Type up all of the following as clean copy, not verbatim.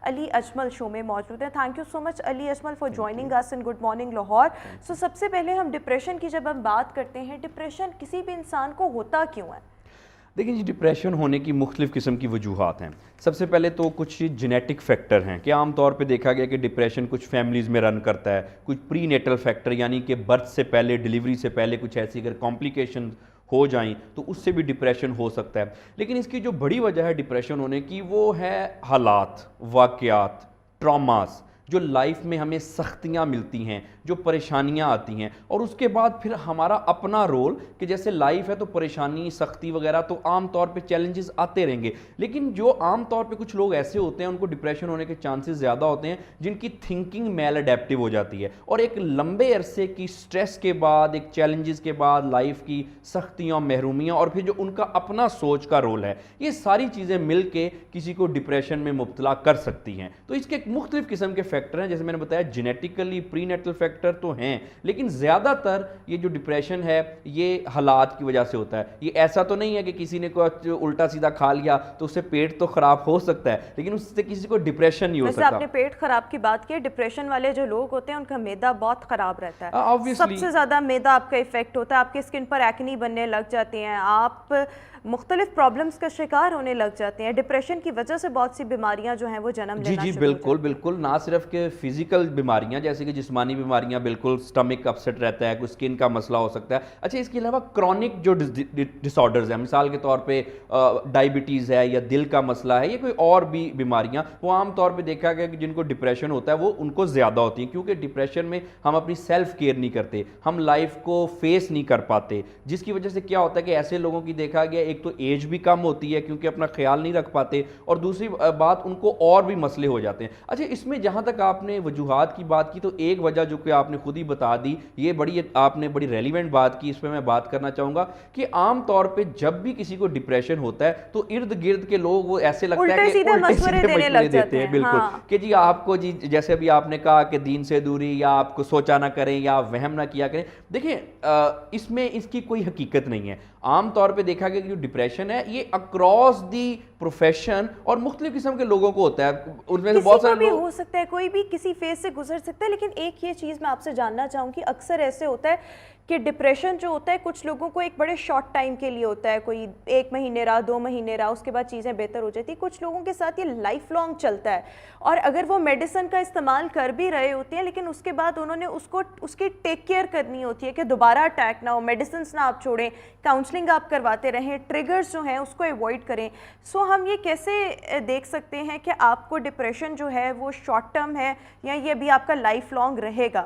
علی اجمل شو میں موجود ہیں. Thank you so much Ali Ajmal for joining us in good morning Lahore. So سب سے پہلے ہم ڈپریشن کی جب ہم بات کرتے ہیں, ڈپریشن کسی بھی انسان کو ہوتا کیوں ہے؟ دیکھیں جی, ڈپریشن ہونے کی مختلف قسم کی وجوہات ہیں. سب سے پہلے تو کچھ جینیٹک فیکٹر ہیں کہ عام طور پہ دیکھا گیا کہ ڈپریشن کچھ فیملیز میں رن کرتا ہے. کچھ پری نیٹل فیکٹر یعنی کہ برتھ سے پہلے, ڈیلیوری سے پہلے کچھ ایسی اگر کمپلیکیشن ہو جائیں تو اس سے بھی ڈپریشن ہو سکتا ہے. لیکن اس کی جو بڑی وجہ ہے ڈپریشن ہونے کی وہ ہے حالات, واقعات, ٹراماز, جو لائف میں ہمیں سختیاں ملتی ہیں, جو پریشانیاں آتی ہیں, اور اس کے بعد پھر ہمارا اپنا رول کہ جیسے لائف ہے تو پریشانی, سختی وغیرہ تو عام طور پہ چیلنجز آتے رہیں گے. لیکن جو عام طور پہ کچھ لوگ ایسے ہوتے ہیں ان کو ڈپریشن ہونے کے چانسز زیادہ ہوتے ہیں جن کی تھنکنگ میل اڈیپٹیو ہو جاتی ہے, اور ایک لمبے عرصے کی سٹریس کے بعد, ایک چیلنجز کے بعد, لائف کی سختیاں, محرومیاں, اور پھر جو ان کا اپنا سوچ کا رول ہے, یہ ساری چیزیں مل کے کسی کو ڈپریشن میں مبتلا کر سکتی ہیں. تو اس کے ایک مختلف قسم کے فیکٹر ہیں, جیسے میں نے بتایا جینیٹیکلی پری نیٹل فیکٹر تو ہیں, لیکن زیادہ تر یہ جو ڈپریشن ہے یہ حالات کی وجہ سے ہوتا ہے. یہ ایسا تو نہیں ہے کہ کسی نے کوئی الٹا سیدھا کھا لیا تو اس سے پیٹ تو خراب ہو سکتا ہے, لیکن اس سے کسی کو ڈپریشن نہیں ہو سکتا. ویسے آپ نے پیٹ خراب کی بات کی, ڈپریشن والے جو لوگ ہوتے ہیں ان کا معدہ بہت خراب رہتا ہے. سب سے زیادہ معدہ آپ کا افیکٹ ہوتا ہے, آپ کی اسکن پر ایکنی بننے لگ جاتی ہیں, آپ مختلف پرابلمز کا شکار ہونے لگ جاتے ہیں. ڈپریشن کی وجہ سے بہت سی بیماریاں جو ہیں وہ جنم لینا شروع ہو جاتی ہیں. بالکل, نہ صرف کہ فزیکل بیماریاں جیسے کہ جسمانی بیماریاں, بالکل سٹمک اپسٹ رہتا ہے, کوئی اسکن کا مسئلہ ہو سکتا ہے. اچھا, اس کے علاوہ کرونک جو ڈس آرڈرز ہیں, مثال کے طور پہ ڈائبٹیز ہے یا دل کا مسئلہ ہے یا کوئی اور بھی بیماریاں, وہ عام طور پہ دیکھا گیا کہ جن کو ڈپریشن ہوتا ہے وہ ان کو زیادہ ہوتی ہیں, کیونکہ ڈپریشن میں ہم اپنی سیلف کیئر نہیں کرتے, ہم لائف کو فیس نہیں کر پاتے, جس کی وجہ سے کیا ہوتا ہے کہ ایسے لوگوں کی دیکھا گیا ایک تو ایج بھی کم ہوتی ہے کیونکہ اپنا خیال نہیں رکھ پاتے, اور دوسری بات ان کو اور بھی مسئلے ہو جاتے ہیں. اچھا, اس میں جہاں تک آپ نے وجوہات کی بات کی تو ایک وجہ جو کہ آپ نے خود ہی بتا دی, یہ آپ نے بڑی ریلیونٹ بات کی, اس پہ میں بات کرنا چاہوں گا کہ عام طور پہ جب بھی کسی کو ڈپریشن ہوتا ہے تو ارد گرد کے لوگ وہ ایسے لگتا ہے کہ الٹے سیدھے مشورے دیتے ہیں. بالکل, کہ جی آپ کو جی جیسے ابھی آپ نے کہا کہ دین سے دوری, یا آپ کو سوچا نہ کریں, یا وہم نہ کیا کریں. دیکھیں, اس میں اس کی کوئی حقیقت نہیں ہے. عام طور پہ دیکھا گیا کہ جو ڈپریشن ہے یہ اکراس دی پروفیشن اور مختلف قسم کے لوگوں کو ہوتا ہے. ان میں سے بہت سارے لوگ ہو سکتا ہے, کوئی بھی کسی فیز سے گزر سکتا ہے. لیکن ایک یہ چیز میں آپ سے جاننا چاہوں گی, اکثر ایسے ہوتا ہے کہ ڈپریشن جو ہوتا ہے کچھ لوگوں کو ایک بڑے شارٹ ٹائم کے لیے ہوتا ہے, کوئی 1 مہینے رہا, 2 مہینے رہا, اس کے بعد چیزیں بہتر ہو جاتی. کچھ لوگوں کے ساتھ یہ لائف لانگ چلتا ہے, اور اگر وہ میڈیسن کا استعمال کر بھی رہے ہوتے ہیں لیکن اس کے بعد انہوں نے اس کی ٹیک کیئر کرنی ہوتی ہے کہ دوبارہ اٹیک نہ ہو, میڈیسنس نہ آپ چھوڑیں, کاؤنسلنگ آپ کرواتے رہیں, ٹریگرز جو ہیں اس کو ایوائڈ کریں. سو ہم یہ کیسے دیکھ سکتے ہیں کہ آپ کو ڈپریشن جو ہے وہ شارٹ ٹرم ہے یا یہ بھی آپ کا لائف لانگ رہے گا,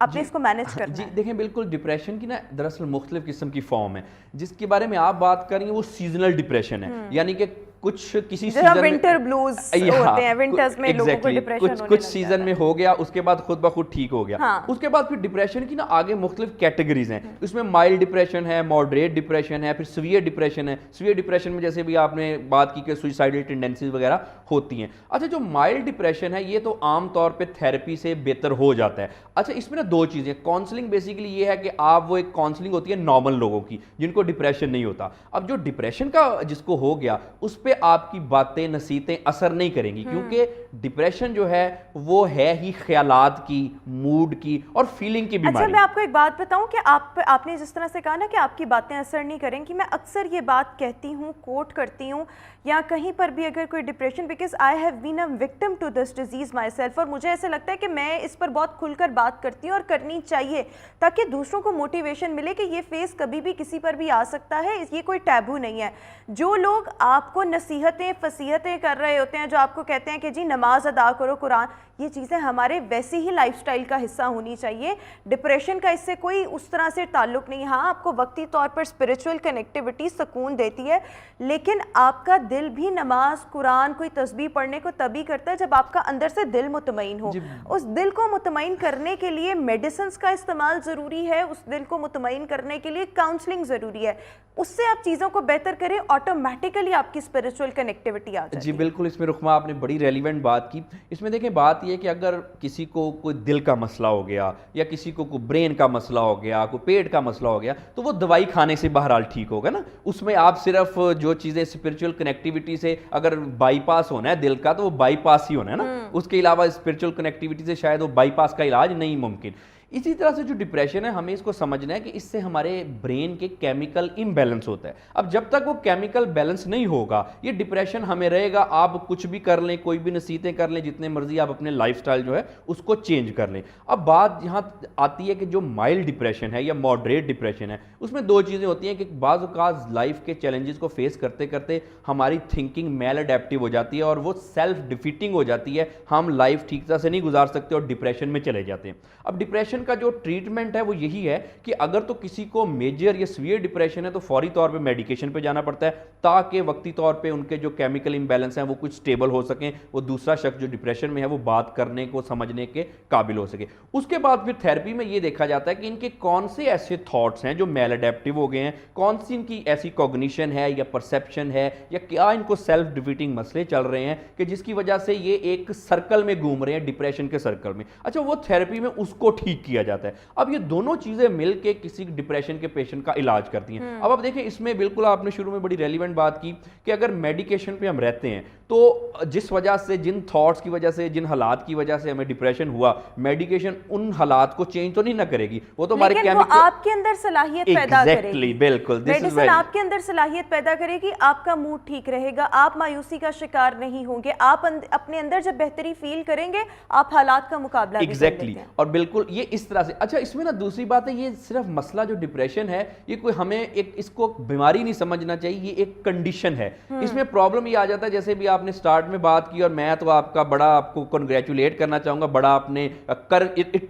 آپ نے اس کو مینج کرنا ہے؟ جی دیکھیں, بالکل ڈپریشن کی نا دراصل مختلف قسم کی فارم ہے. جس کے بارے میں آپ بات کر رہی ہیں وہ سیزنل ڈپریشن ہے, یعنی کہ کچھ کسی سیزن میں ونٹر بلوز ہوتے ہیں, ونٹرز میں لوگوں کو ڈپریشن ہونے لگتا ہے, کچھ سیزن میں ہو گیا, اس کے بعد خود بخود ٹھیک ہو گیا. اس کے بعد پھر ڈپریشن کی نا آگے مختلف کیٹیگریز ہیں. اس میں مائلڈ ڈپریشن ہے, ماڈریٹ ڈپریشن ہے, پھر سیویئر ڈپریشن ہے. سیویئر ڈپریشن میں جیسے بھی آپ نے بات کی کہ سوئسائڈل ٹینڈنسیز وغیرہ ہوتی ہیں. اچھا, جو مائلڈ ڈپریشن ہے یہ تو عام طور پہ تھیراپی سے بہتر ہو جاتا ہے. اچھا, اس میں نا 2 چیزیں, کاؤنسلنگ بیسیکلی یہ ہے کہ آپ وہ ایک کاؤنسلنگ ہوتی ہے نارمل لوگوں کی جن کو ڈپریشن نہیں ہوتا. اب جو ڈپریشن کا جس کو ہو گیا اس پہ آپ کی باتیں نصیحتیں اثر نہیں کریں گی, کیونکہ ڈپریشن جو ہے وہ ہے ہی خیالات کی, موڈ کی اور فیلنگ کی بیماری. اچھا, میں آپ کو ایک بات بتاؤں کہ آپ نے جس طرح سے کہا نا کہ آپ کی باتیں اثر نہیں کریں گی, میں اکثر یہ بات کہتی ہوں, کوٹ کرتی ہوں, یا کہیں پر بھی اگر کوئی depression, because I have been a victim to this disease myself, اور مجھے ایسے لگتا ہے کہ میں اس پر بہت کھل کر بات کرتی ہوں اور کرنی چاہیے تاکہ دوسروں کو موٹیویشن ملے کہ یہ فیز کبھی بھی کسی پر بھی آ سکتا ہے, یہ کوئی ٹیبو نہیں ہے. جو لوگ آپ کو نصیحتیں فصیحتیں کر رہے ہوتے ہیں, جو آپ کو کہتے ہیں کہ جی نماز ادا کرو, قرآن, یہ چیزیں ہمارے ویسی ہی لائف سٹائل کا حصہ ہونی چاہیے. ڈپریشن کا اس سے کوئی اس طرح سے تعلق نہیں. ہاں, آپ کو وقتی طور پر اسپرچول کنیکٹیوٹی سکون دیتی ہے, لیکن آپ کا دل بھی نماز, قرآن, کوئی تسبیح پڑھنے کو تبھی کرتا ہے جب آپ کا اندر سے دل مطمئن ہو. اس دل کو مطمئن کرنے کے لیے میڈیسنز کا استعمال ضروری ہے, اس دل کو مطمئن کرنے کے لیے کاؤنسلنگ ضروری ہے. اس سے آپ چیزوں کو بہتر کریں, آٹومیٹیکلی آپ کی اسپرچول کنیکٹیوٹی آ جاتی ہے. جی بالکل, اس میں رخما آپ نے بڑی ریلیونٹ بات کی. اس میں دیکھیں بات یہ ہے کہ اگر کسی کو کوئی دل کا مسئلہ ہو گیا یا کسی کو کوئی برین کا مسئلہ ہو گیا, کوئی پیٹ کا مسئلہ ہو گیا, تو وہ دوائی کھانے سے بہرحال ٹھیک ہوگا نا. اس میں آپ صرف جو چیزیں اسپرچول کنیکٹیوٹی سے اگر بائی پاس ہونا ہے دل کا تو وہ بائی پاس ہی ہونا ہے نا, اس کے علاوہ اسپرچول کنیکٹیوٹی سے شاید وہ بائی پاس کا علاج نہیں ممکن. اسی طرح سے جو ڈپریشن ہے ہمیں اس کو سمجھنا ہے کہ اس سے ہمارے برین کے کیمیکل امبیلنس ہوتا ہے. اب جب تک وہ کیمیکل بیلنس نہیں ہوگا یہ ڈپریشن ہمیں رہے گا. آپ کچھ بھی کر لیں, کوئی بھی نصیحتیں کر لیں, جتنے مرضی آپ اپنے لائف سٹائل جو ہے اس کو چینج کر لیں. اب بات یہاں آتی ہے کہ جو مائلڈ ڈپریشن ہے یا ماڈریٹ ڈپریشن ہے اس میں دو چیزیں ہوتی ہیں کہ بعض اوقات لائف کے چیلنجز کو فیس کرتے کرتے ہماری تھنکنگ میل اڈیپٹیو ہو جاتی ہے اور وہ سیلف ڈیفیٹنگ ہو جاتی ہے, ہم لائف ٹھیک طرح سے نہیں گزار سکتے اور ڈپریشن میں چلے جاتے ہیں. اب ڈپریشن کا جو ٹریٹمنٹ ہے وہ یہی ہے کہ اگر تو کسی کو میجر یا سویئر ڈپریشن ہے تو فوری طور پہ میڈیکیشن پہ جانا پڑتا ہے تاکہ وقتی طور پہ ان کے جو کیمیکل امبیلنس ہیں وہ کچھ سٹیبل ہو سکیں, وہ دوسرا شخص جو ڈپریشن میں ہے وہ بات کرنے کو سمجھنے کے قابل ہو سکے. اس کے بعد پھر تھیراپی میں یہ دیکھا جاتا ہے کہ ان کے کون سے ایسے تھاٹس ہیں جو میل اڈیپٹیو ہو گئے ہیں, کون سی ان کی ایسی کوگنیشن ہے یا پرسیپشن ہے یا کیا ان کو سیلف ڈیفیٹنگ مسئلے چل رہے ہیں کہ جس کی وجہ سے یہ ایک سرکل میں گھوم رہے ہیں, ڈپریشن کے سرکل میں. اچھا وہ تھیراپی میں اس کو ٹھیک کیا جاتا ہے. اب یہ دونوں چیزیں مل کے کسی ڈپریشن کے پیشنٹ کا علاج کرتی ہیں. اب آپ دیکھیں اس میں بالکل آپ نے شروع میں بڑی ریلیونٹ بات کی کہ اگر میڈیکیشن پہ ہم رہتے ہیں تو جس وجہ سے, جن تھاٹس کی وجہ سے, جن حالات کی وجہ سے ہمیں ڈپریشن ہوا, میڈیکیشن ان حالات کو چینج تو نہیں نہ کرے گی, وہ تو ہمارے کیمیکل آپ کے اندر صلاحیت پیدا کرے گی. بالکل میڈیسن آپ کے اندر صلاحیت پیدا کرے گی, آپ کا موڈ ٹھیک رہے گا, آپ مایوسی کا شکار نہیں ہوں گے, آپ اپنے اندر جب بہتری فیل کریں گے آپ حالات کا مقابلہ بھی کر لیتے ہیں. اور بالکل یہ اس طرح سے. اچھا اس میں نا دوسری بات ہے, یہ صرف مسئلہ جو ڈپریشن ہے یہ کوئی ہمیں ایک اس کو بیماری نہیں سمجھنا چاہیے, یہ ایک کنڈیشن ہے. اس میں پرابلم یہ آ جاتا ہے جیسے بھی آپ نے سٹارٹ میں بات کی اور میں تو آپ کا بڑا آپ کو کنگریچولیٹ کرنا چاہوں گا, بڑا آپ نے اٹ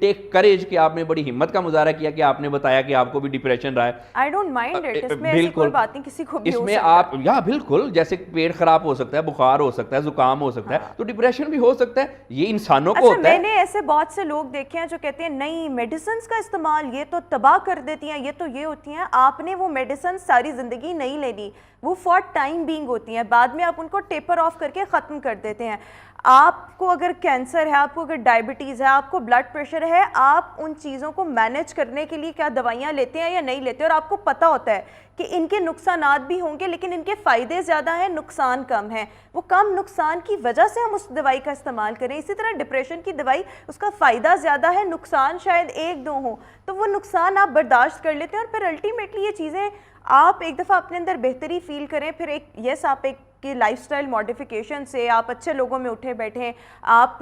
ٹیک کریج کہ آپ نے بڑی ہمت کا مظاہرہ کیا کہ آپ نے بتایا کہ آپ کو بھی ڈپریشن رہا ہے. آئی ڈونٹ مائنڈ اٹ, اس میں ایسی کوئی بات نہیں, کسی کو بھی اس ہو میں سکتا ہے. آپ یا بالکل جیسے پیٹ خراب ہو سکتا ہے, بخار ہو سکتا ہے, زکام ہو سکتا ہے, تو ڈپریشن بھی ہو سکتا ہے, یہ انسانوں کو ہوتا ہے. میں نے ایسے بہت سے لوگ دیکھے ہیں جو کہتے ہیں نہیں میڈیسنز کا استعمال یہ تو تباہ کر دیتی ہیں, یہ تو یہ ہوتی ہیں. آپ نے وہ میڈیسن ساری زندگی نہیں لینی, وہ فار ٹائم بینگ ہوتی ہیں, بعد میں آپ ان کو ٹیپر آف کر کے ختم کر دیتے ہیں. آپ کو اگر کینسر ہے, آپ کو اگر ڈائبٹیز ہے, آپ کو بلڈ پریشر ہے, آپ ان چیزوں کو مینیج کرنے کے لیے کیا دوائیاں لیتے ہیں یا نہیں لیتے, اور آپ کو پتہ ہوتا ہے کہ ان کے نقصانات بھی ہوں گے لیکن ان کے فائدے زیادہ ہیں, نقصان کم ہیں, وہ کم نقصان کی وجہ سے ہم اس دوائی کا استعمال کریں. اسی طرح ڈپریشن کی دوائی اس کا فائدہ زیادہ ہے, نقصان شاید ایک دو ہوں, تو وہ نقصان آپ برداشت کر لیتے ہیں اور پھر الٹیمیٹلی یہ چیزیں آپ ایک دفعہ اپنے اندر بہتری فیل کریں, پھر ایک یس آپ ایک کی لائف سٹائل ماڈیفیکیشن سے آپ اچھے لوگوں میں اٹھے بیٹھیں, آپ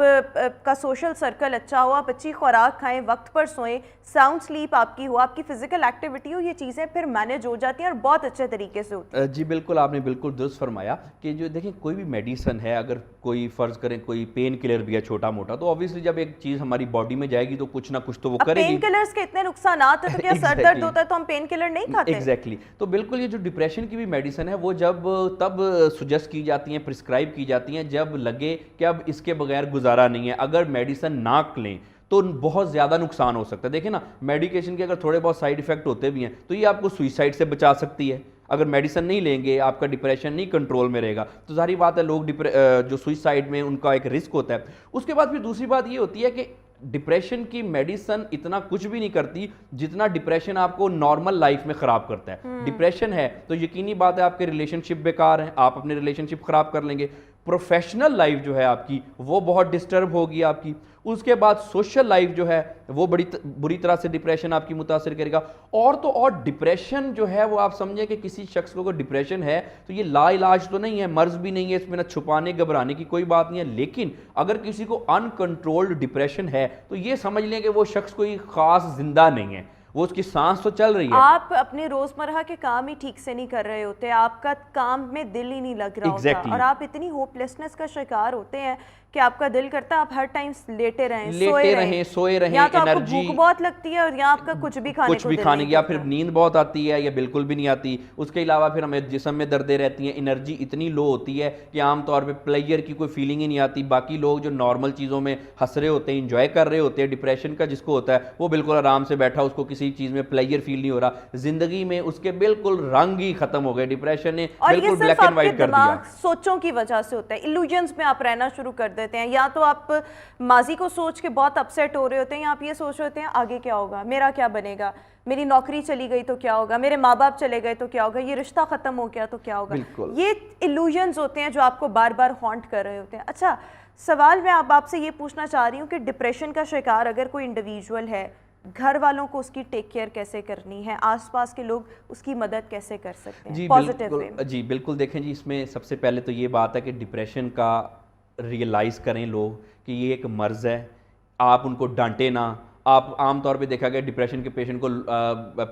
کا سوشل سرکل اچھا ہو, آپ اچھی خوراک کھائیں, وقت پر سوئیں, ساؤنڈ سلیپ آپ کی ہو, آپ کی فزیکل ایکٹیویٹی ہو, یہ چیزیں پھر مینیج ہو جاتی ہیں اور بہت اچھے طریقے سے ہوتی ہیں. جی بالکل, آپ نے بالکل درست فرمایا کہ جو دیکھیں کوئی بھی میڈیسن ہے, اگر کوئی فرض کریں کوئی پین کلر بھی ہے چھوٹا موٹا, تو obviously جب ایک چیز ہماری باڈی میں جائے گی تو کچھ نہ کچھ تو وہ کرے گی. پین کلرز کے اتنے نقصانات ہیں تو کیا سر درد ہوتا ہے تو ہم پین کلر نہیں کھاتے؟ ایگزیکٹلی. تو بالکل یہ جو ڈپریشن کی بھی میڈیسن ہے وہ جب تب سجیسٹ کی جاتی ہیں, پرسکرائب کی جاتی ہیں جب لگے کہ اب اس کے بغیر گزارا نہیں ہے. اگر میڈیسن نہ لیں تو بہت زیادہ نقصان ہو سکتا ہے. دیکھیں نا میڈیکیشن کے اگر تھوڑے بہت سائیڈ ایفیکٹ ہوتے بھی ہیں تو یہ آپ کو سوئسائڈ سے بچا سکتی ہے. اگر میڈیسن نہیں لیں گے, آپ کا ڈپریشن نہیں کنٹرول میں رہے گا, تو ظاہری بات ہے لوگ جو سوئسائڈ میں ان کا ایک رسک ہوتا ہے. اس کے بعد پھر دوسری بات یہ ہوتی ہے کہ ڈپریشن کی میڈیسن اتنا کچھ بھی نہیں کرتی جتنا ڈپریشن آپ کو نارمل لائف میں خراب کرتا ہے. ڈپریشن ہے تو یقینی بات ہے آپ کے ریلیشن شپ بیکار ہیں, آپ اپنے ریلیشن شپ خراب کر لیں گے. پروفیشنل لائف جو ہے آپ کی وہ بہت ڈسٹرب ہوگی آپ کی. اس کے بعد سوشل لائف جو ہے وہ بڑی بری طرح سے ڈپریشن آپ کی متاثر کرے گا. اور تو اور ڈپریشن جو ہے وہ آپ سمجھیں کہ کسی شخص کو ڈپریشن ہے تو یہ لا علاج تو نہیں ہے, مرض بھی نہیں ہے, اس میں نہ چھپانے گھبرانے کی کوئی بات نہیں ہے. لیکن اگر کسی کو انکنٹرولڈ ڈپریشن ہے تو یہ سمجھ لیں کہ وہ شخص کوئی خاص زندہ نہیں ہے, وہ اس کی سانس تو چل رہی ہے. آپ اپنے روزمرہ کے کام ہی ٹھیک سے نہیں کر رہے ہوتے, آپ کا کام میں دل ہی نہیں لگ رہا ہوتا, اور آپ اتنی ہوپ لیسنس کا شکار ہوتے ہیں کہ آپ کا دل کرتا ہے آپ ہر ٹائم لیٹے رہیں, سوئے رہیں, یا تو آپ کو بھوک بہت لگتی ہے اور یا آپ کا کچھ بھی کھانے کو دل نہیں کرتا, یا پھر نیند بہت آتی ہے یا بالکل بھی نہیں آتی. اس کے علاوہ پھر ہمیں جسم میں دردیں رہتی ہیں, انرجی اتنی لو ہوتی ہے کہ عام طور پہ پلیئر کی کوئی فیلنگ ہی نہیں آتی. باقی لوگ جو نارمل چیزوں میں ہنس رہے ہوتے ہیں, انجوائے کر رہے ہوتے ہیں, ڈپریشن کا جس کو ہوتا ہے وہ بالکل آرام سے بیٹھا, اس کو کسی کسی چیز میں پلیئر فیل نہیں ہو رہا, زندگی میں اس کے بالکل رنگ ہی ختم ہو گئے, ڈپریشن نے بالکل بلیک اینڈ وائٹ کر دیا. سوچوں کی وجہ سے ہوتا ہے, ایلوژنز میں آپ رہنا شروع کر دیتے ہیں, یا تو آپ ماضی کو سوچ کے بہت اپسیٹ ہو رہے ہوتے ہیں, یا آپ یہ سوچ رہے ہوتے ہیں آگے کیا ہوگا, میرا کیا بنے گا, میری نوکری چلی گئی تو کیا ہوگا, میرے ماں باپ چلے گئے تو کیا ہوگا, یہ رشتہ ختم ہو گیا تو کیا ہوگا. یہ ایلوژنز ہوتے ہیں جو آپ کو بار بار ہانٹ کر رہے ہوتے ہیں. اچھا سوال میں اب آپ سے یہ پوچھنا چاہ رہی ہوں کہ ڈپریشن کا شکار اگر کوئی انڈیویجول ہے, گھر والوں کو اس کی ٹیک کیئر کیسے کرنی ہے, آس پاس کے لوگ اس کی مدد کیسے کر سکتے ہیں پازیٹیو وے میں؟ جی بالکل, دیکھیں جی اس میں سب سے پہلے تو یہ بات ہے کہ ڈپریشن کا ریئلائز کریں لوگ کہ یہ ایک مرض ہے, آپ ان کو ڈانٹے نہ. آپ عام طور پہ دیکھا گیا ڈپریشن کے پیشنٹ کو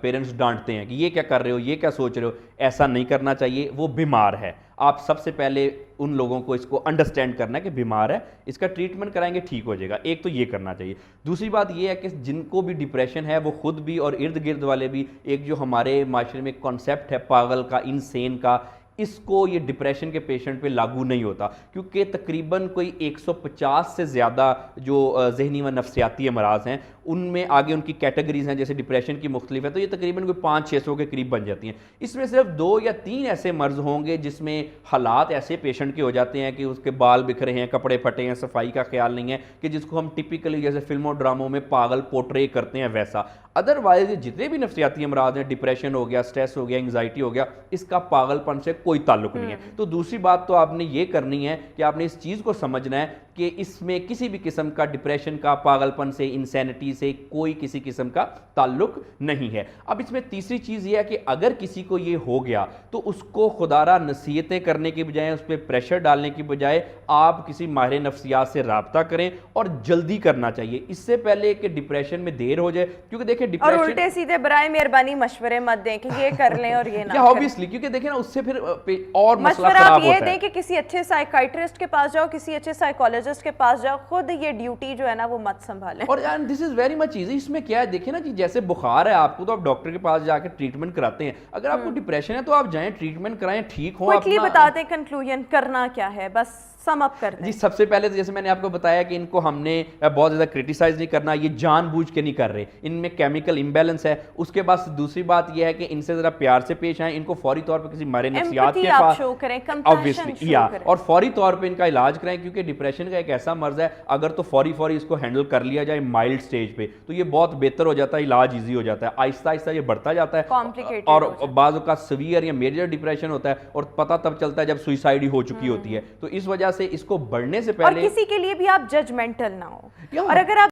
پیرنٹس ڈانٹتے ہیں کہ یہ کیا کر رہے ہو, یہ کیا سوچ رہے ہو, ایسا نہیں کرنا چاہیے, وہ بیمار ہے. آپ سب سے پہلے ان لوگوں کو اس کو انڈرسٹینڈ کرنا ہے کہ بیمار ہے, اس کا ٹریٹمنٹ کرائیں گے ٹھیک ہو جائے گا. ایک تو یہ کرنا چاہیے. دوسری بات یہ ہے کہ جن کو بھی ڈپریشن ہے وہ خود بھی اور ارد گرد والے بھی, ایک جو ہمارے معاشرے میں کانسیپٹ ہے پاگل کا, انسین کا, اس کو یہ ڈپریشن کے پیشنٹ پہ لاگو نہیں ہوتا, کیونکہ تقریباً کوئی 150 سے زیادہ جو ذہنی و نفسیاتی امراض ہیں ان میں آگے ان کی کیٹیگریز ہیں, جیسے ڈپریشن کی مختلف ہے, تو یہ تقریباً کوئی 500-600 کے قریب بن جاتی ہیں. اس میں صرف 2 یا 3 ایسے مرض ہوں گے جس میں حالات ایسے پیشنٹ کے ہو جاتے ہیں کہ اس کے بال بکھرے ہیں, کپڑے پھٹے ہیں, صفائی کا خیال نہیں ہے, کہ جس کو ہم ٹپیکلی جیسے فلموں ڈراموں میں پاگل پورٹرے کرتے ہیں ویسا. ادروائز جتنے بھی نفسیاتی امراض ہیں, ڈپریشن ہو گیا, سٹریس ہو گیا, انگزائٹی ہو گیا, اس کا پاگل پن سے کوئی تعلق نہیں ہے. تو دوسری بات تو آپ نے یہ کرنی ہے کہ آپ نے اس چیز کو سمجھنا ہے کہ اس میں کسی بھی قسم کا ڈپریشن کا, پاگل پن سے, انسینٹی سے کوئی کسی قسم کا تعلق نہیں ہے. اب اس میں تیسری چیز یہ ہے کہ اگر کسی کو یہ ہو گیا تو اس کو خدارہ نصیحتیں کرنے کی بجائے, اس پہ پریشر ڈالنے کی بجائے آپ کسی ماہر نفسیات سے رابطہ کریں, اور جلدی کرنا چاہیے اس سے پہلے کہ ڈپریشن میں دیر ہو جائے. کیونکہ دیکھیں اور الٹے سیدھے برائے مہربانی مشورے مت دیں کہ یہ کر لیں اور یہ نہ کریں. obviously کیونکہ دیکھیں نا اس سے پھر اور مسئلہ مشورہ خراب آپ یہ ہوتا ہے. دیں کہ کسی اچھے سائیکائٹرسٹ کے پاس جاؤ, کسی اچھے سائیکالوجسٹ کے پاس جاؤ, خود یہ ڈیوٹی جو ہے نا وہ مت سنبھالیں. اور دس از ویری مچ ایزی. اس میں کیا ہے دیکھیں نا جی, جیسے بخار ہے آپ کو تو آپ ڈاکٹر کے پاس جا کے ٹریٹمنٹ کراتے ہیں, اگر آپ کو ڈپریشن ہے تو آپ جائیں ٹریٹمنٹ کرائیں, ٹھیک ہو. کوئکلی بتا دیں کنکلوژن کرنا کیا ہے, بس سم اپ کر دیں. جی سب سے پہلے تو جیسے میں نے آپ کو بتایا کہ ان کو ہم نے بہت زیادہ کرٹیسائز نہیں کرنا, یہ جان بوجھ کے نہیں کر رہے, ان میں کیمیکل امبیلنس ہے. اس کے بعد دوسری بات یہ ہے کہ ان سے ذرا پیار سے پیش آئیں, ان کو فوری طور پہ کسی ماہر نفسیات کے پاس شو کریں, کمپیشن شو کریں, اور فوری طور پہ ان کا علاج کرائیں, کیونکہ ڈپریشن کا ایک ایسا مرض ہے اگر تو فوری اس کو ہینڈل کر لیا جائے مائلڈ سٹیج پہ تو یہ بہت بہتر ہو جاتا ہے, علاج ایزی ہو جاتا ہے. آہستہ آہستہ یہ بڑھتا جاتا ہے, اور بعض اوقات سیویئر یا میجر ڈپریشن ہوتا ہے اور پتہ تب چلتا ہے جب سوئسائڈ ہی ہو چکی ہوتی ہے. تو اس وجہ سے اس کو بڑھنے سے پہلے, اور کسی کے لیے بھی آپ ججمنٹل نہ ہو, اور اگر آپ